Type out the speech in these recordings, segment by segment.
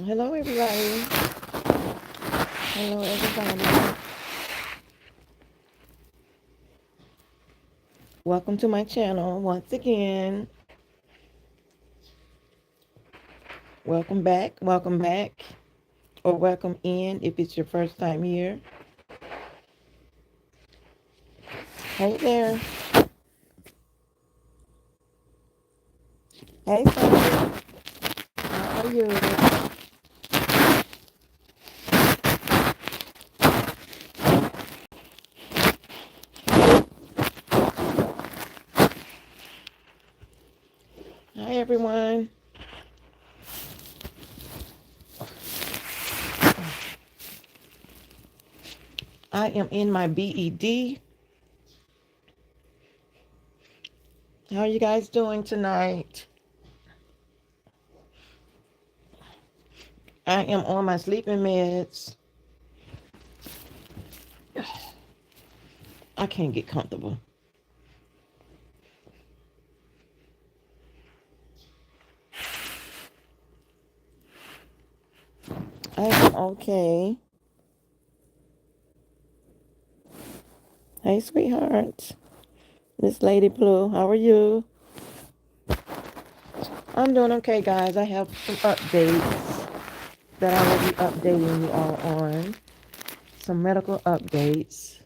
Hello, everybody. Hello, everybody. Welcome to my channel once again. Welcome back, or welcome in if it's your first time here. Hey there. Hey, Sandy. How are you? Hi, everyone. I am in my BED. How are you guys doing tonight? I am on my sleeping meds. I can't get comfortable. I am okay. Hey, sweetheart. Miss Lady Blue, how are you? I'm doing okay, guys. I have some updates that I will be updating you all on. Some medical updates.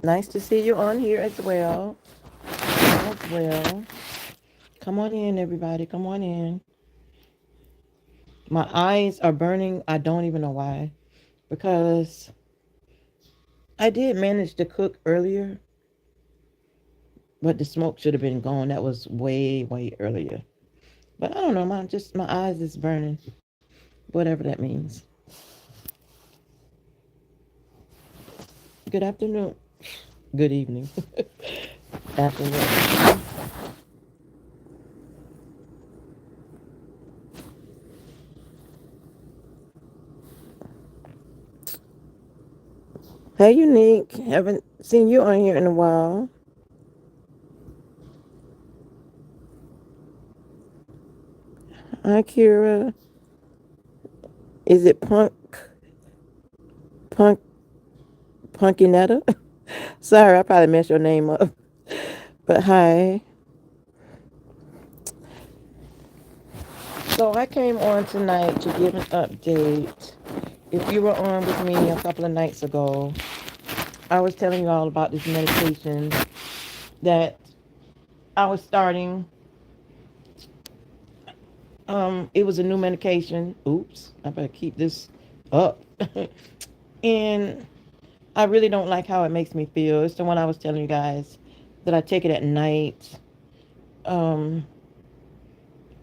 Nice to see you on here as well. As well. Come on in, everybody. Come on in. My eyes are burning. I don't even know why. Because I did manage to cook earlier, but the smoke should have been gone. That was way, way earlier. But I don't know. My eyes is burning. Whatever that means. Good afternoon. Good evening. Afternoon. Hey, Unique. Haven't seen you on here in a while. Hi, Kira. Is it Punk, Punkinetta? Sorry, I probably messed your name up. But hi. So I came on tonight to give an update. If you were on with me a couple of nights ago, I was telling you all about this medication that I was starting. It was a new medication. Oops, I better keep this up. And I really don't like how it makes me feel. It's the one I was telling you guys that I take it at night. Um,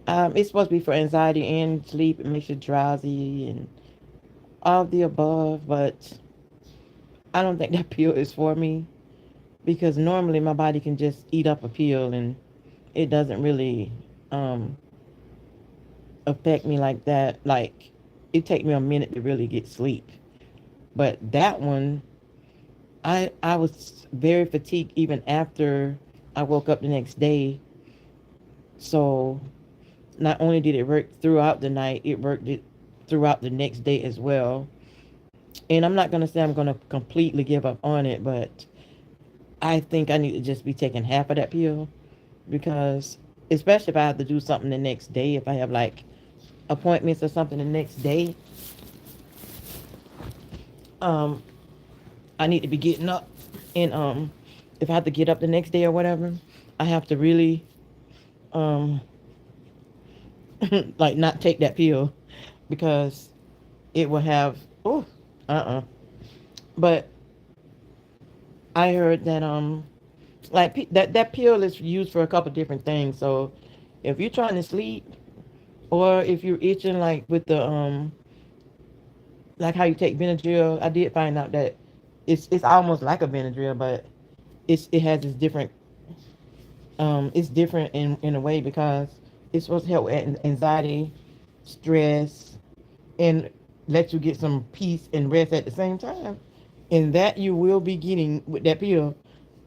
it's supposed to be for anxiety and sleep. It makes you drowsy and all of the above, but I don't think that pill is for me because normally my body can just eat up a pill and it doesn't really um, affect me like that. Like it takes me a minute to really get sleep. But that one, I was very fatigued even after I woke up the next day. So not only did it work throughout the night, it worked it throughout the next day as well. And I'm not gonna say I'm gonna completely give up on it, but I think I need to just be taking half of that pill because especially if I have to do something the next day, if I have like appointments or something the next day, um, I need to be getting up and if I have to get up the next day or whatever, I have to really um like not take that pill because it will have oh but I heard that like that pill is used for a couple different things. So if you're trying to sleep or if you're itching like with the like how you take Benadryl, I did find out that it's almost like a Benadryl, but it has this different it's different in a way because it's supposed to help with anxiety, stress, and let you get some peace and rest at the same time. And that you will be getting with that pill.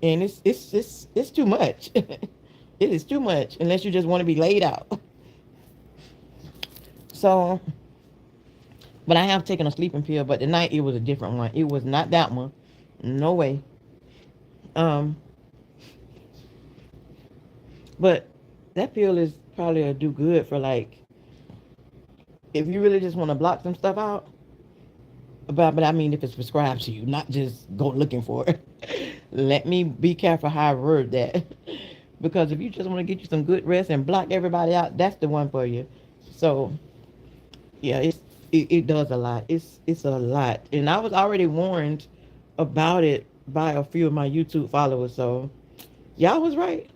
And it's too much. It is too much unless you just want to be laid out. So, but I have taken a sleeping pill, but tonight it was a different one. It was not that one. No way. Um, but that pill is probably a do good for like if you really just want to block some stuff out. But I mean if it's prescribed to you, not just go looking for it. Let me be careful how I word that. Because if you just want to get you some good rest and block everybody out, that's the one for you. So yeah, it does a lot. It's a lot. And I was already warned about it by a few of my YouTube followers. So y'all was right.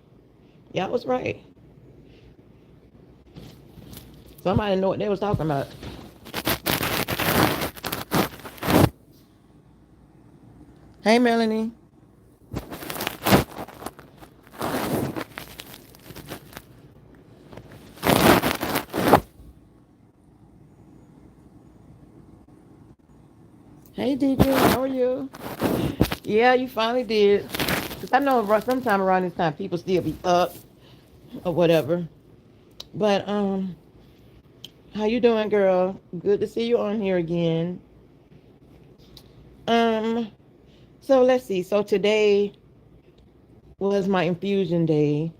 Y'all was right. Somebody know what they was talking about. Hey, Melanie. Hey, DJ. How are you? Yeah, you finally did. Cause I know sometime around this time people still be up or whatever. But how you doing, girl? Good to see you on here again. Um, so let's see. So today was my infusion day,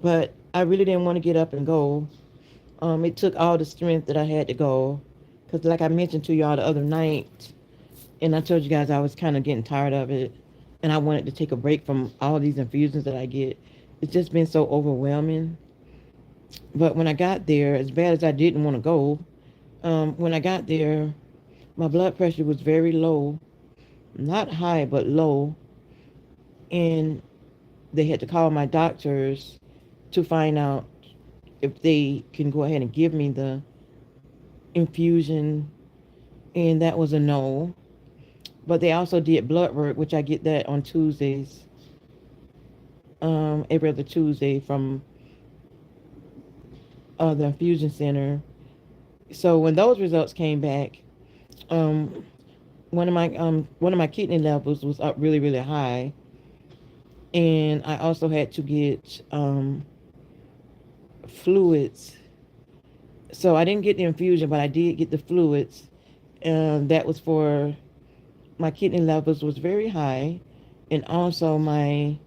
but I really didn't want to get up and go. It took all the strength that I had to go, cause like I mentioned to y'all the other night, and I told you guys I was kind of getting tired of it, and I wanted to take a break from all these infusions that I get. It's just been so overwhelming. But when I got there, as bad as I didn't want to go, when I got there, my blood pressure was very low, not high, but low. And they had to call my doctors to find out if they can go ahead and give me the infusion. And that was a no. But they also did blood work, which I get that on Tuesdays, every other Tuesday from the infusion center. So when those results came back, um, one of my kidney levels was up really really high, and I also had to get fluids. So I didn't get the infusion, but I did get the fluids. That was for my kidney levels was very high, and also my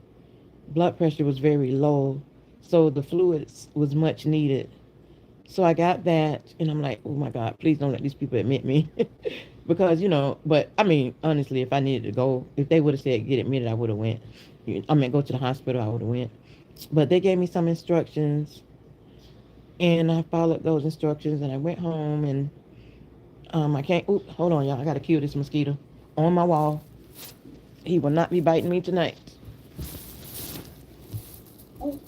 blood pressure was very low. So the fluids was much needed. So I got that, and I'm like, oh my God, please don't let these people admit me. Because, but I mean, honestly, if I needed to go, if they would have said get admitted, I would have went. I mean, go to the hospital, I would have went. But they gave me some instructions, and I followed those instructions, and I went home, and I can't, hold on, y'all, I got to kill this mosquito on my wall. He will not be biting me tonight. Ooh.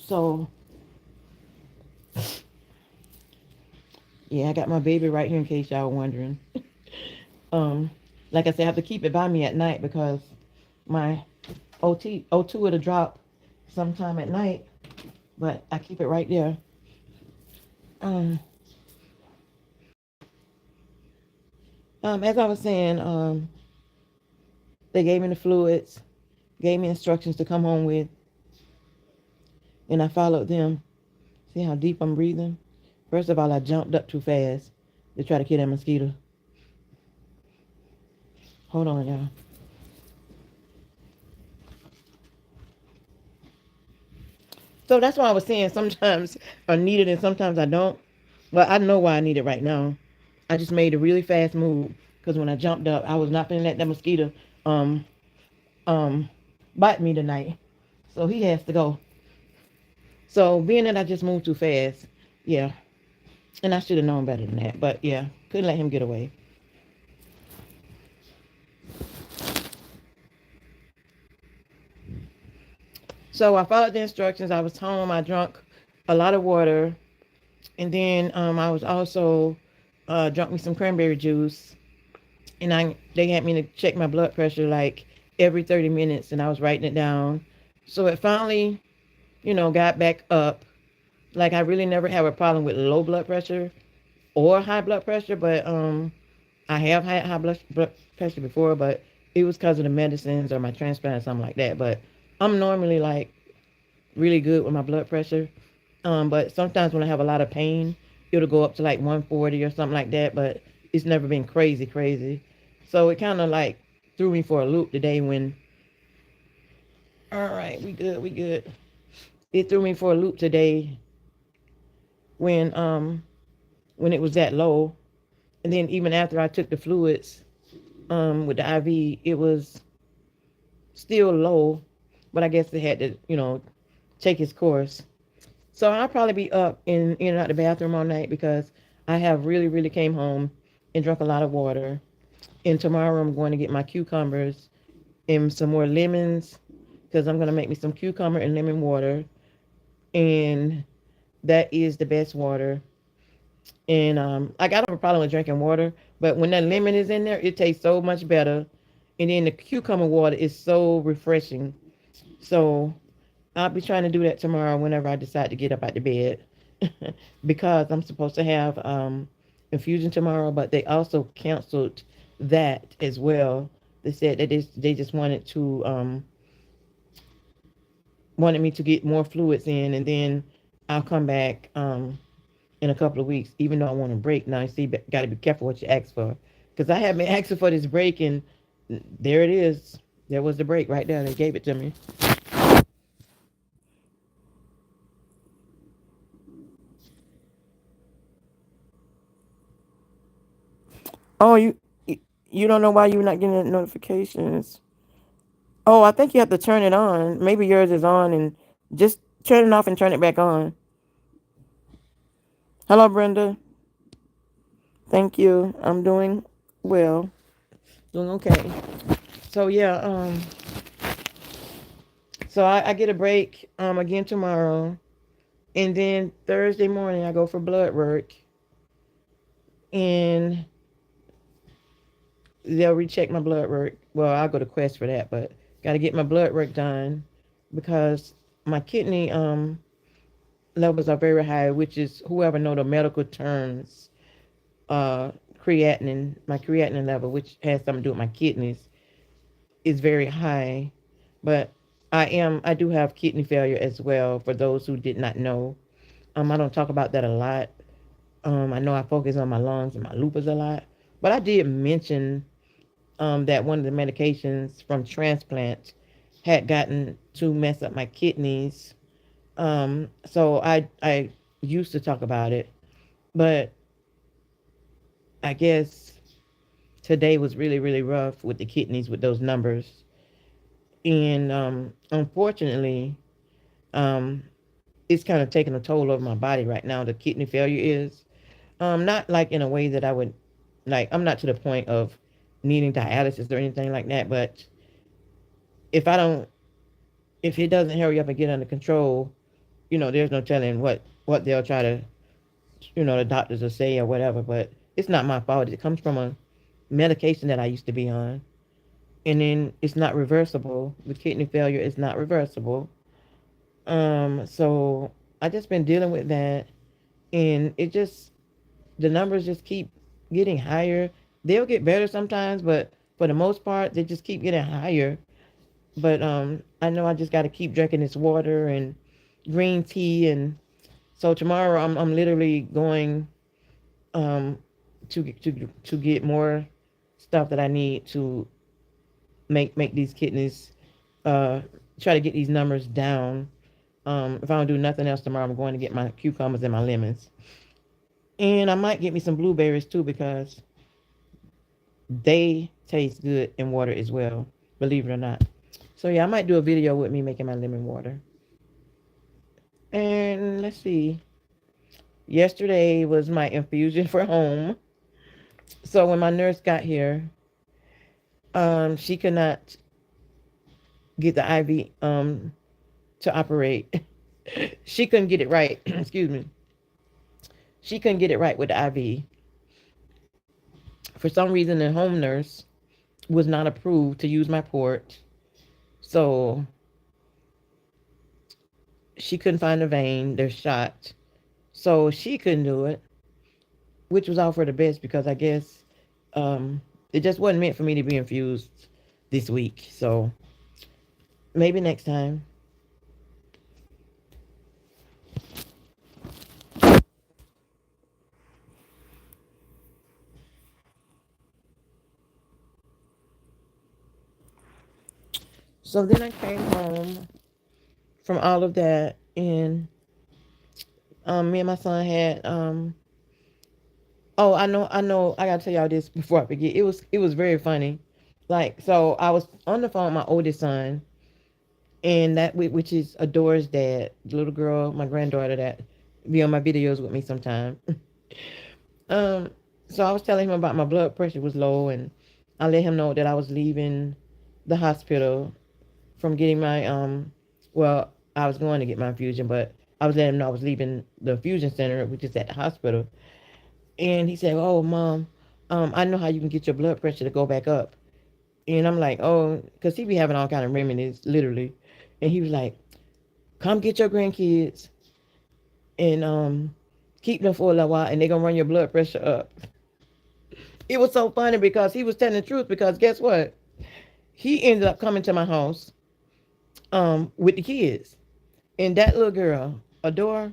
So, yeah, I got my baby right here in case y'all were wondering. um, like I said, I have to keep it by me at night because my O2 would have dropped sometime at night, but I keep it right there. Um, as I was saying, they gave me the fluids, gave me instructions to come home with, and I followed them. See how deep I'm breathing? First of all, I jumped up too fast to try to kill that mosquito. Hold on, y'all. So that's why I was saying sometimes I need it and sometimes I don't. Well, I know why I need it right now. I just made a really fast move because when I jumped up, I was not going to let that mosquito um um bite me tonight. So he has to go. So being that I just moved too fast, yeah. And I should have known better than that. But yeah, couldn't let him get away. So I followed the instructions. I was home. I drank a lot of water. And then I was also drunk me some cranberry juice, and they had me to check my blood pressure like every 30 minutes, and I was writing it down. So it finally, got back up. Like I really never have a problem with low blood pressure or high blood pressure, but I have had high blood pressure before, but it was because of the medicines or my transplant or something like that. But I'm normally like really good with my blood pressure. But sometimes when I have a lot of pain, it'll go up to like 140 or something like that. But it's never been crazy, crazy. So it kind of like threw me for a loop today when, all right, we good, we good. It threw me for a loop today when when it was that low. And then even after I took the fluids with the IV, it was still low, but I guess it had to, take its course. So I'll probably be up in and out the bathroom all night because I have really, really came home and drunk a lot of water. And tomorrow I'm going to get my cucumbers and some more lemons because I'm going to make me some cucumber and lemon water. And that is the best water. And like I don't have a problem with drinking water, but when that lemon is in there, it tastes so much better. And then the cucumber water is so refreshing. So I'll be trying to do that tomorrow whenever I decide to get up out the bed because I'm supposed to have infusion tomorrow, but they also canceled that as well. They said that they just wanted me to get more fluids in, and then I'll come back in a couple of weeks, even though I want a break. Now, you see, got to be careful what you ask for because I have been asking for this break, and there it is. There was the break right there. They gave it to me. Oh, you don't know why you're not getting the notifications? Oh, I think you have to turn it on. Maybe yours is on, and just turn it off and turn it back on. Hello, Brenda. Thank you. I'm doing well. Doing okay. So yeah, so I get a break again tomorrow, and then Thursday morning I go for blood work, and they'll recheck my blood work. Well, I'll go to Quest for that, but got to get my blood work done because my kidney levels are very high, which is whoever know the medical terms, uh, creatinine, my creatinine level, which has something to do with my kidneys, is very high. But I do have kidney failure as well. For those who did not know, I don't talk about that a lot. I know I focus on my lungs and my lupus a lot, but I did mention that one of the medications from transplant had gotten to mess up my kidneys. So I used to talk about it, but I guess today was really really rough with the kidneys with those numbers, and unfortunately, um, it's kind of taking a toll over my body right now. The kidney failure is not like in a way that I would like. I'm not to the point of needing dialysis or anything like that, but if I don't, if it doesn't hurry up and get under control, there's no telling what they'll try to, the doctors will say or whatever. But it's not my fault. It comes from a medication that I used to be on, and then it's not reversible. The kidney failure is not reversible. So I just been dealing with that, and the numbers just keep getting higher. They'll get better sometimes, but for the most part, they just keep getting higher. But I know I just got to keep drinking this water and green tea, and so tomorrow I'm literally going um to get more stuff that I need to make these kidneys uh try to get these numbers down. If I don't do nothing else tomorrow, I'm going to get my cucumbers and my lemons, and I might get me some blueberries too because they taste good in water as well, believe it or not. So yeah, I might do a video with me making my lemon water. And let's see. Yesterday was my infusion for home. So when my nurse got here, she could not get the IV to operate. She couldn't get it right. Excuse me. She couldn't get it right with the IV. For some reason, the home nurse was not approved to use my port. So she couldn't find the vein, their shot. So she couldn't do it, which was all for the best because I guess um, it just wasn't meant for me to be infused this week. So maybe next time. So then I came home from all of that, and me and my son had oh, I know, I gotta tell y'all this before I forget. It was very funny. Like, so I was on the phone with my oldest son, and which is Adora's dad, the little girl, my granddaughter that be on my videos with me sometime. um, so I was telling him about my blood pressure was low, and I let him know that I was leaving the hospital from getting my well, I was going to get my infusion, but I was letting him know I was leaving the infusion center, which is at the hospital. And he said, "Oh, mom, I know how you can get your blood pressure to go back up." And I'm like, "Oh," because he be having all kind of remedies, literally. And he was like, "Come get your grandkids and keep them for a little while, and they're gonna run your blood pressure up." It was so funny because he was telling the truth. Because guess what? He ended up coming to my house with the kids, and that little girl, Adore,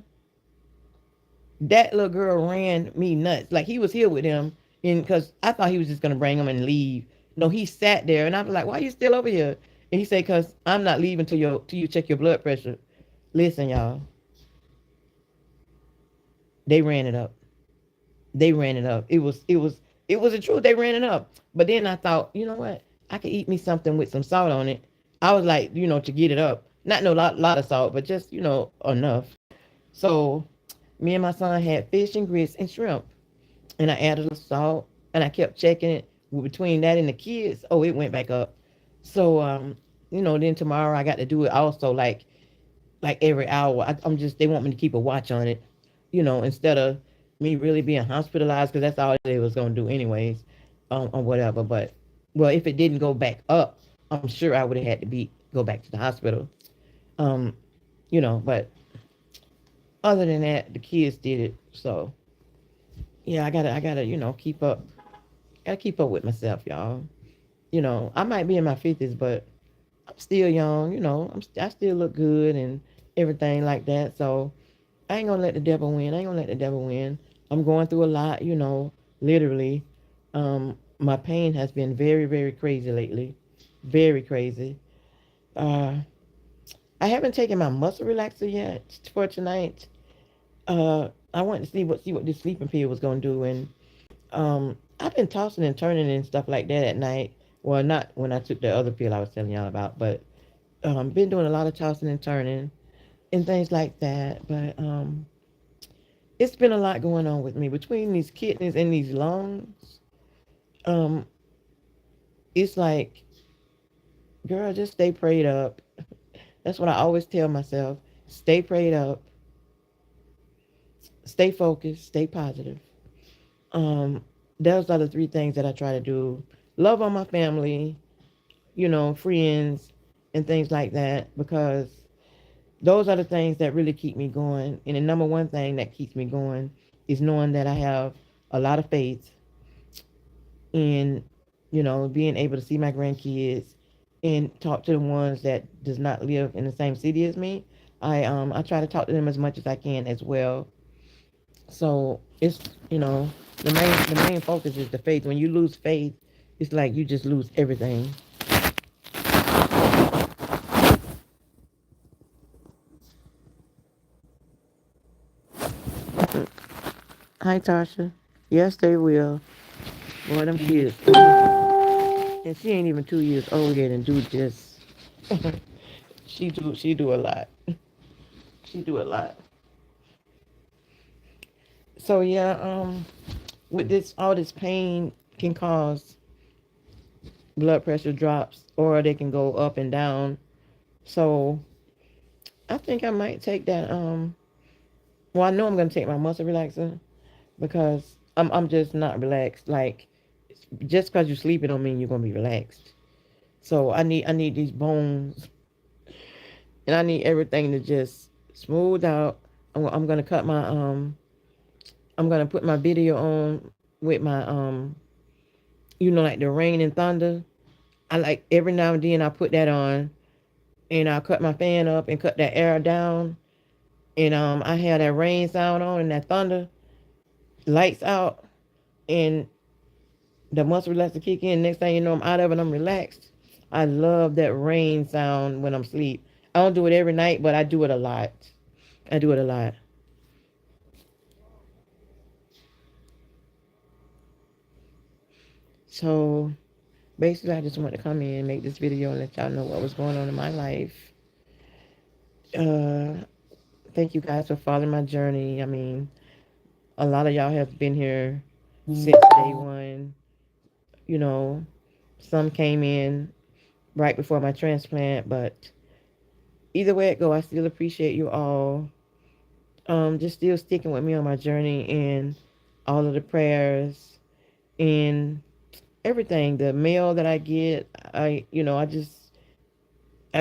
that little girl ran me nuts. Like, he was here with him, and because I thought he was just gonna bring him and leave. No, he sat there, and I was like, "Why are you still over here?" And he said, "Cause I'm not leaving till you check your blood pressure." Listen, y'all, they ran it up. They ran it up. It was the truth. They ran it up. But then I thought, you know what? I could eat me something with some salt on it. I was like, to get it up. Not no lot of salt, but just enough. So me and my son had fish and grits and shrimp, and I added a salt, and I kept checking it between that and the kids. Oh, it went back up. So then tomorrow I got to do it also, like every hour. I'm just, they want me to keep a watch on it, instead of me really being hospitalized, because that's all they was gonna do anyways, or whatever. But well, if it didn't go back up, I'm sure I would have had to go back to the hospital. Um, but other than that, the kids did it. So yeah, I gotta, keep up. Gotta keep up with myself, y'all. I might be in my 50s, but I'm still young. I still look good and everything like that. So I ain't gonna let the devil win. I ain't gonna let the devil win. I'm going through a lot, literally. My pain has been very, very crazy lately. Very crazy. Uh, I haven't taken my muscle relaxer yet for tonight. I wanted to see what this sleeping pill was gonna do, and I've been tossing and turning and stuff like that at night. Well, not when I took the other pill I was telling y'all about, but been doing a lot of tossing and turning and things like that. But it's been a lot going on with me between these kidneys and these lungs. Um, it's like, girl, just stay prayed up. That's what I always tell myself. Stay prayed up, stay focused, stay positive. Um, those are the three things that I try to do. Love on my family, friends, and things like that, because those are the things that really keep me going. And the number one thing that keeps me going is knowing that I have a lot of faith in, being able to see my grandkids and talk to the ones that does not live in the same city as me. I try to talk to them as much as I can as well. So it's, the main focus is the faith. When you lose faith, it's like you just lose everything. Hi, Tasha. Yes, they will. Boy, them kids. And she ain't even 2 years old yet, and do just she do a lot. She do a lot. So yeah, with this, all this pain can cause blood pressure drops, or they can go up and down. So I think I might take that. Well, I know I'm gonna take my muscle relaxer, because I'm just not relaxed. Like, just because you're sleeping don't mean you're gonna be relaxed. So I need these bones, and I need everything to just smooth out. I'm gonna cut my I'm gonna put my video on with my like the rain and thunder. I like every now and then I put that on, and I cut my fan up and cut that air down, and I have that rain sound on and that thunder, lights out, and the muscle relaxer kick in. Next thing you know, I'm out of it. I'm relaxed. I love that rain sound when I'm asleep. I don't do it every night, but I do it a lot. I do it a lot. So basically, I just want to come in and make this video and let y'all know what was going on in my life. Uh, Thank you guys for following my journey. I mean, a lot of y'all have been here since day one. You know, some came in right before my transplant, but either way it go, I still appreciate you all. Just still sticking with me on my journey, and all of the prayers and everything. The mail that I get, I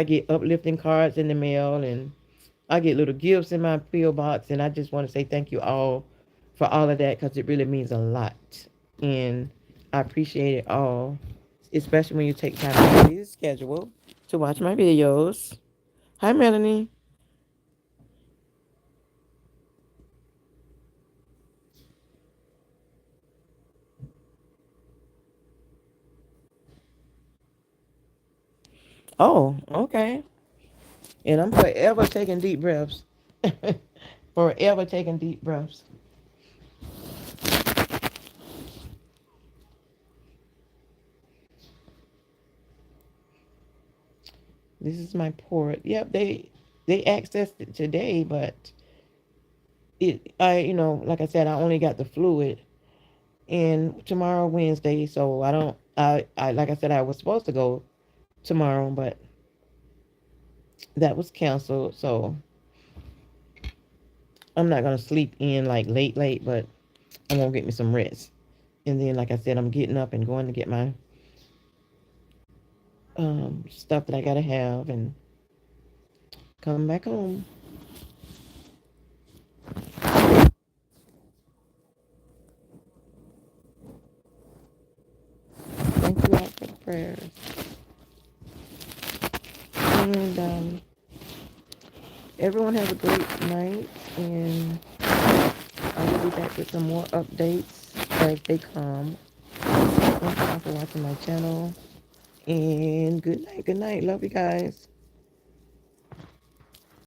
get uplifting cards in the mail, and I get little gifts in my PO box, and I just want to say thank you all for all of that, because it really means a lot, and I appreciate it all, especially when you take time out of your schedule to watch my videos. Hi, Melanie. Oh, okay. And I'm forever taking deep breaths. Forever taking deep breaths. This is my port. Yep, they accessed it today, but like I said, I only got the fluid, and tomorrow Wednesday, so I don't. I like I said, I was supposed to go tomorrow, but that was canceled. So I'm not gonna sleep in like late, but I'm gonna get me some rest. And then, like I said, I'm getting up and going to get my stuff that I gotta have and come back home. Thank you all for the prayers. And everyone have a great night, and I will be back with some more updates as they come. Thank you all for watching my channel. And good night. Good night. Love you guys.